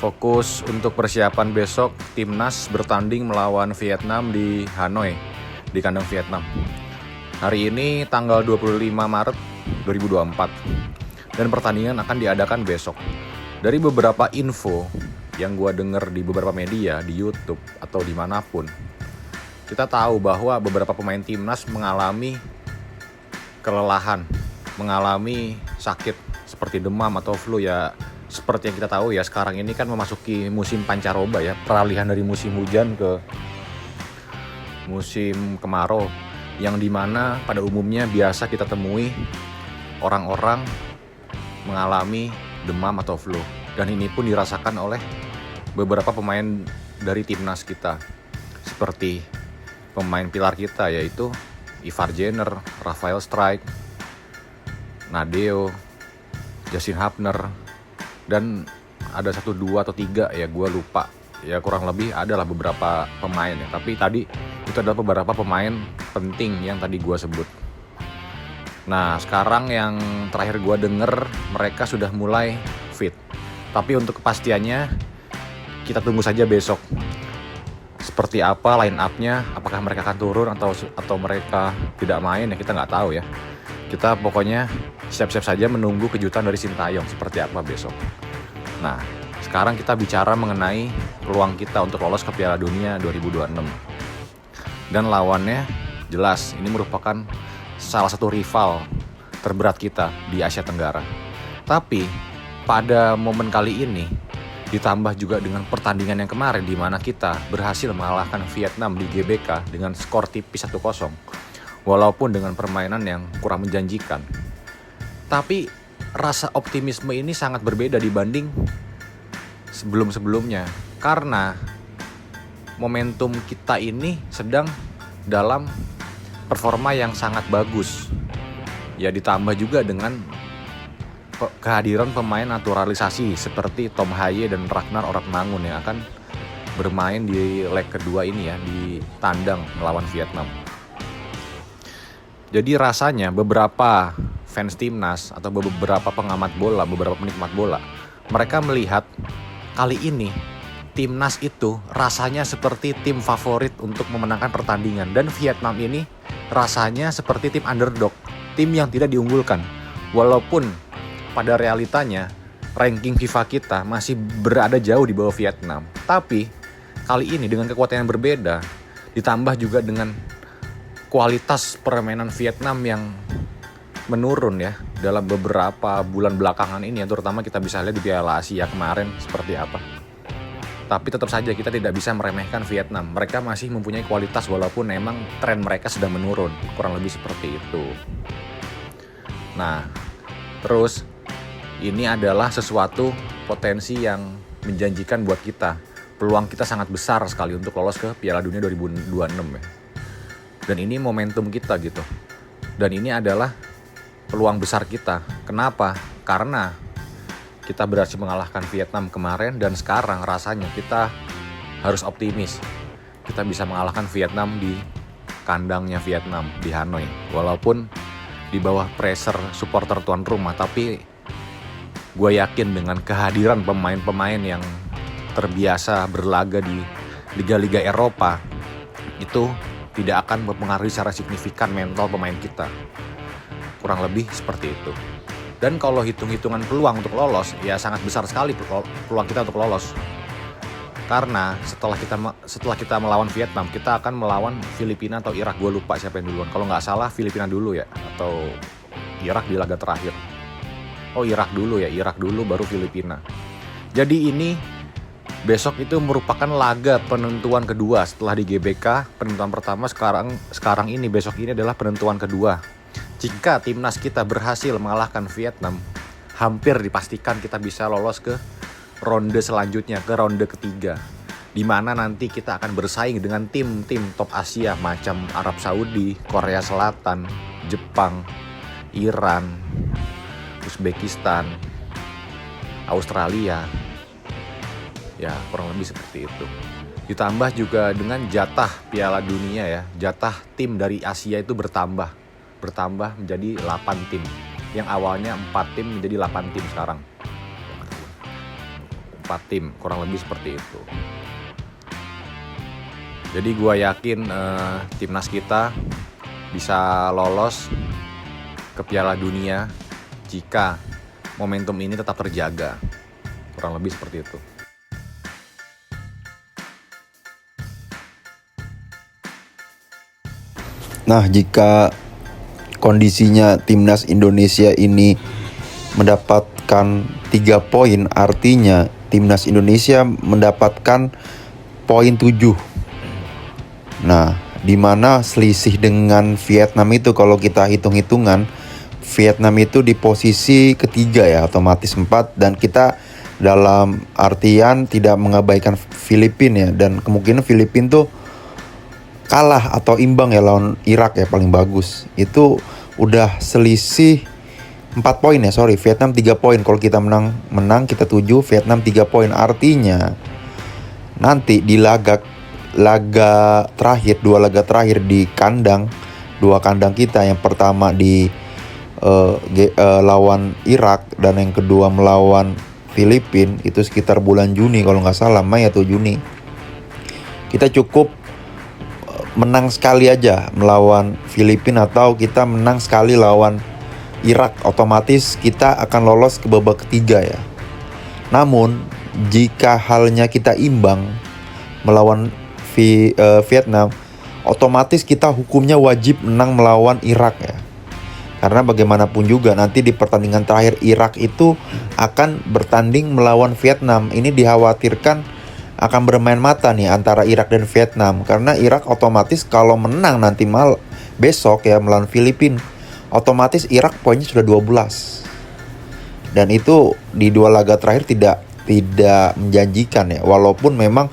Fokus untuk persiapan besok, timnas bertanding melawan Vietnam di Hanoi, di kandang Vietnam. Hari ini tanggal 25 Maret 2024 dan pertandingan akan diadakan besok. Dari beberapa info yang gue denger di beberapa media, di YouTube atau dimanapun, kita tahu bahwa beberapa pemain timnas mengalami kelelahan, mengalami sakit seperti demam atau flu ya. Seperti yang kita tahu ya, sekarang ini kan memasuki musim pancaroba ya, peralihan dari musim hujan ke musim kemarau, yang dimana pada umumnya biasa kita temui orang-orang mengalami demam atau flu. Dan ini pun dirasakan oleh beberapa pemain dari timnas kita, seperti pemain pilar kita yaitu Ivar Jenner, Rafael Strijk, Nadeo, Justin Hapner, dan ada 1, 2, atau 3 ya, gue lupa ya, kurang lebih adalah beberapa pemain ya. Tapi tadi itu adalah beberapa pemain penting yang tadi gue sebut. Nah sekarang yang terakhir gue denger, mereka sudah mulai fit. Tapi untuk kepastiannya kita tunggu saja besok seperti apa line up-nya, apakah mereka akan turun atau mereka tidak main ya, kita nggak tahu ya. Kita pokoknya siap-siap saja menunggu kejutan dari Sintayong seperti apa besok. Nah, sekarang kita bicara mengenai peluang kita untuk lolos ke Piala Dunia 2026. Dan lawannya jelas, ini merupakan salah satu rival terberat kita di Asia Tenggara. Tapi pada momen kali ini, ditambah juga dengan pertandingan yang kemarin di mana kita berhasil mengalahkan Vietnam di GBK dengan skor tipis 1-0. Walaupun dengan permainan yang kurang menjanjikan. Tapi rasa optimisme ini sangat berbeda dibanding sebelum-sebelumnya. Karena momentum kita ini sedang dalam performa yang sangat bagus. Ya ditambah juga dengan kehadiran pemain naturalisasi seperti Tom Haye dan Ragnar Oratmangun yang akan bermain di leg kedua ini ya, di tandang melawan Vietnam. Jadi rasanya beberapa fans timnas atau beberapa pengamat bola, beberapa penikmat bola, mereka melihat kali ini timnas itu rasanya seperti tim favorit untuk memenangkan pertandingan, dan Vietnam ini rasanya seperti tim underdog, tim yang tidak diunggulkan. Walaupun pada realitanya ranking FIFA kita masih berada jauh di bawah Vietnam, tapi kali ini dengan kekuatan yang berbeda, ditambah juga dengan kualitas permainan Vietnam yang menurun ya dalam beberapa bulan belakangan ini ya, terutama kita bisa lihat di Piala Asia kemarin seperti apa. Tapi tetap saja kita tidak bisa meremehkan Vietnam. Mereka masih mempunyai kualitas walaupun memang tren mereka sedang menurun, kurang lebih seperti itu. Nah, terus ini adalah sesuatu potensi yang menjanjikan buat kita. Peluang kita sangat besar sekali untuk lolos ke Piala Dunia 2026 ya. Dan ini momentum kita gitu. Dan ini adalah peluang besar kita. Kenapa? Karena kita berhasil mengalahkan Vietnam kemarin, dan sekarang rasanya kita harus optimis. Kita bisa mengalahkan Vietnam di kandangnya Vietnam, di Hanoi. Walaupun di bawah pressure supporter tuan rumah, tapi gue yakin dengan kehadiran pemain-pemain yang terbiasa berlaga di liga-liga Eropa, itu tidak akan mempengaruhi secara signifikan mental pemain kita. Kurang lebih seperti itu. Dan kalau hitung-hitungan peluang untuk lolos, ya sangat besar sekali peluang kita untuk lolos. Karena setelah kita melawan Vietnam, kita akan melawan Filipina atau Irak. Gue lupa siapa yang duluan. Kalau nggak salah Filipina dulu ya, atau Irak di laga terakhir. Oh Irak dulu ya, Irak dulu baru Filipina. Jadi ini besok itu merupakan laga penentuan kedua setelah di GBK. Penentuan pertama sekarang ini, besok ini adalah penentuan kedua. Jika timnas kita berhasil mengalahkan Vietnam, hampir dipastikan kita bisa lolos ke ronde selanjutnya, ke ronde ketiga, di mana nanti kita akan bersaing dengan tim-tim top Asia macam Arab Saudi, Korea Selatan, Jepang, Iran, Uzbekistan, Australia. Ya kurang lebih seperti itu. Ditambah juga dengan jatah Piala Dunia ya, jatah tim dari Asia itu bertambah menjadi 8 tim. Yang awalnya 4 tim menjadi 8 tim sekarang. 4 tim, kurang lebih seperti itu. Jadi gue yakin timnas kita bisa lolos ke Piala Dunia jika momentum ini tetap terjaga. Kurang lebih seperti itu. Nah, jika kondisinya timnas Indonesia ini mendapatkan 3 poin, artinya timnas Indonesia mendapatkan poin 7. Nah, di mana selisih dengan Vietnam itu, kalau kita hitung-hitungan, Vietnam itu di posisi ketiga ya, otomatis 4, dan kita dalam artian tidak mengabaikan Filipina ya, dan kemungkinan Filipina tuh kalah atau imbang ya lawan Irak ya, paling bagus. Itu udah selisih 4 poin ya, Vietnam 3 poin. Kalau kita menang kita 7, Vietnam 3 poin. Artinya nanti di laga terakhir, 2 laga terakhir di kandang, 2 kandang kita, yang pertama di lawan Irak dan yang kedua melawan Filipina, itu sekitar bulan Juni kalau nggak salah, Mei atau Juni. Kita cukup menang sekali aja melawan Filipina, atau kita menang sekali lawan Irak, otomatis kita akan lolos ke babak ketiga ya. Namun jika halnya kita imbang melawan Vietnam, otomatis kita hukumnya wajib menang melawan Irak ya. Karena bagaimanapun juga nanti di pertandingan terakhir Irak itu akan bertanding melawan Vietnam. Ini dikhawatirkan akan bermain mata nih antara Irak dan Vietnam. Karena Irak otomatis kalau menang nanti besok ya melawan Filipina, otomatis Irak poinnya sudah 12. Dan itu di 2 laga terakhir tidak menjanjikan ya. Walaupun memang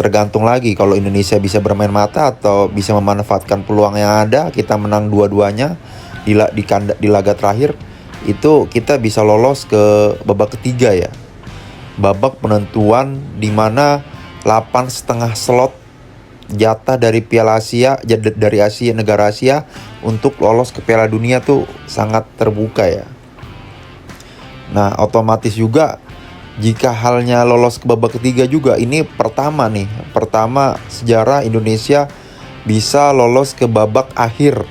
tergantung lagi kalau Indonesia bisa bermain mata atau bisa memanfaatkan peluang yang ada, kita menang dua-duanya di laga terakhir, itu kita bisa lolos ke babak ketiga ya. Babak penentuan di mana 8,5 slot jatah dari Piala Asia, dari negara Asia untuk lolos ke Piala Dunia tuh sangat terbuka ya. Nah, otomatis juga jika halnya lolos ke babak ketiga juga, ini pertama sejarah Indonesia bisa lolos ke babak akhir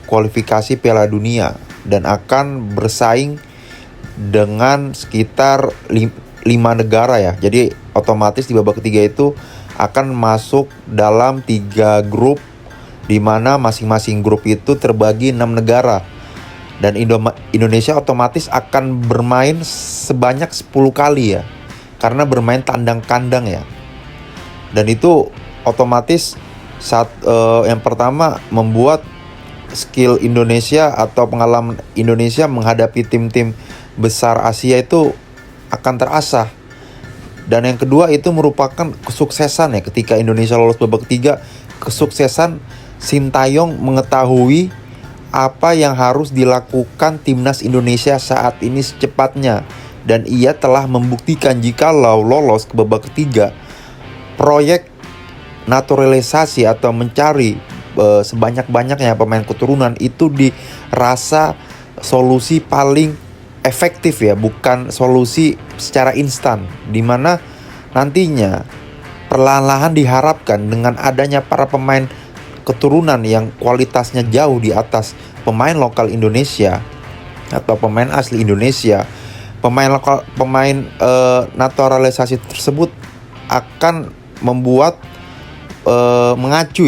kualifikasi Piala Dunia dan akan bersaing dengan sekitar 5 negara ya. Jadi otomatis di babak ketiga itu akan masuk dalam 3 grup, di mana masing-masing grup itu terbagi 6 negara. Dan Indonesia otomatis akan bermain sebanyak 10 kali ya, karena bermain tandang kandang ya. Dan itu otomatis yang pertama membuat skill Indonesia atau pengalaman Indonesia menghadapi tim-tim besar Asia itu akan terasah. Dan yang kedua itu merupakan kesuksesan ya, ketika Indonesia lolos babak ketiga, kesuksesan Sintayong mengetahui apa yang harus dilakukan timnas Indonesia saat ini secepatnya. Dan ia telah membuktikan jika lolos ke babak ketiga, proyek naturalisasi atau mencari sebanyak-banyaknya pemain keturunan itu dirasa solusi paling efektif ya, bukan solusi secara instan, dimana nantinya perlahan-lahan diharapkan dengan adanya para pemain keturunan yang kualitasnya jauh di atas pemain lokal Indonesia atau pemain asli Indonesia, pemain naturalisasi tersebut akan membuat mengacu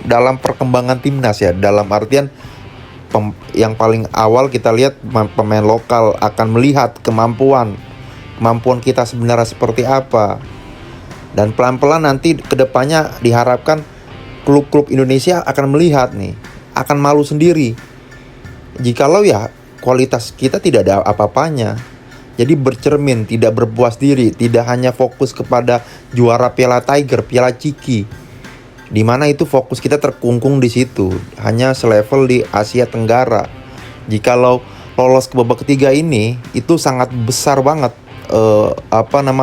dalam perkembangan timnas ya. Dalam artian yang paling awal kita lihat pemain lokal akan melihat kemampuan kita sebenarnya seperti apa. Dan pelan-pelan nanti kedepannya diharapkan klub-klub Indonesia akan melihat nih, akan malu sendiri jikalau ya kualitas kita tidak ada apa-apanya. Jadi bercermin, tidak berpuas diri, tidak hanya fokus kepada juara Piala Tiger, Piala Ciki, di mana itu fokus kita terkungkung di situ, hanya selevel di Asia Tenggara. Jikalau lolos ke babak ketiga ini, itu sangat besar banget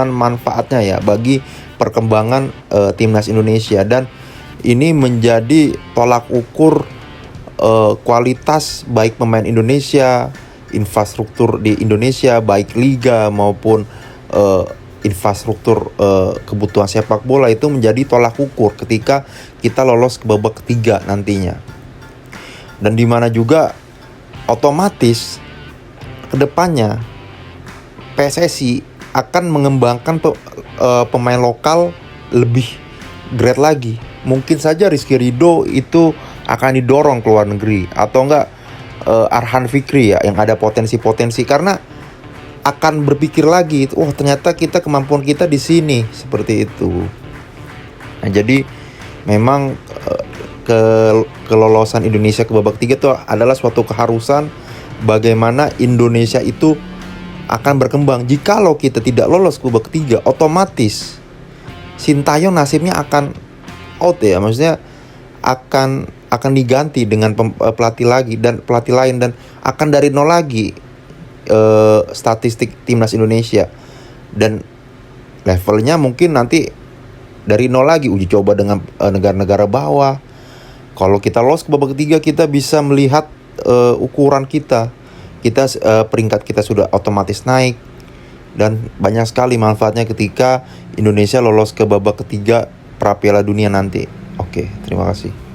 manfaatnya ya bagi perkembangan timnas Indonesia. Dan ini menjadi tolak ukur kualitas baik pemain Indonesia, infrastruktur di Indonesia, baik liga maupun infrastruktur kebutuhan sepak bola itu menjadi tolak ukur ketika kita lolos ke babak ketiga nantinya. Dan di mana juga otomatis kedepannya PSSI akan mengembangkan pemain lokal lebih grade lagi. Mungkin saja Rizky Ridho itu akan didorong ke luar negeri, atau enggak Arhan Fikri ya, yang ada potensi-potensi, karena akan berpikir lagi, oh ternyata kemampuan kita di sini seperti itu. Nah, jadi memang kelolosan Indonesia ke babak 3 itu adalah suatu keharusan bagaimana Indonesia itu akan berkembang. Jikalau kita tidak lolos ke babak 3, otomatis Sintayong nasibnya akan out ya, maksudnya akan diganti dengan pelatih lain dan akan dari nol lagi statistik timnas Indonesia, dan levelnya mungkin nanti dari nol lagi, uji coba dengan negara-negara bawah. Kalau kita lolos ke babak ketiga, kita bisa melihat ukuran kita peringkat kita sudah otomatis naik, dan banyak sekali manfaatnya ketika Indonesia lolos ke babak ketiga pra Piala Dunia nanti. Oke, terima kasih.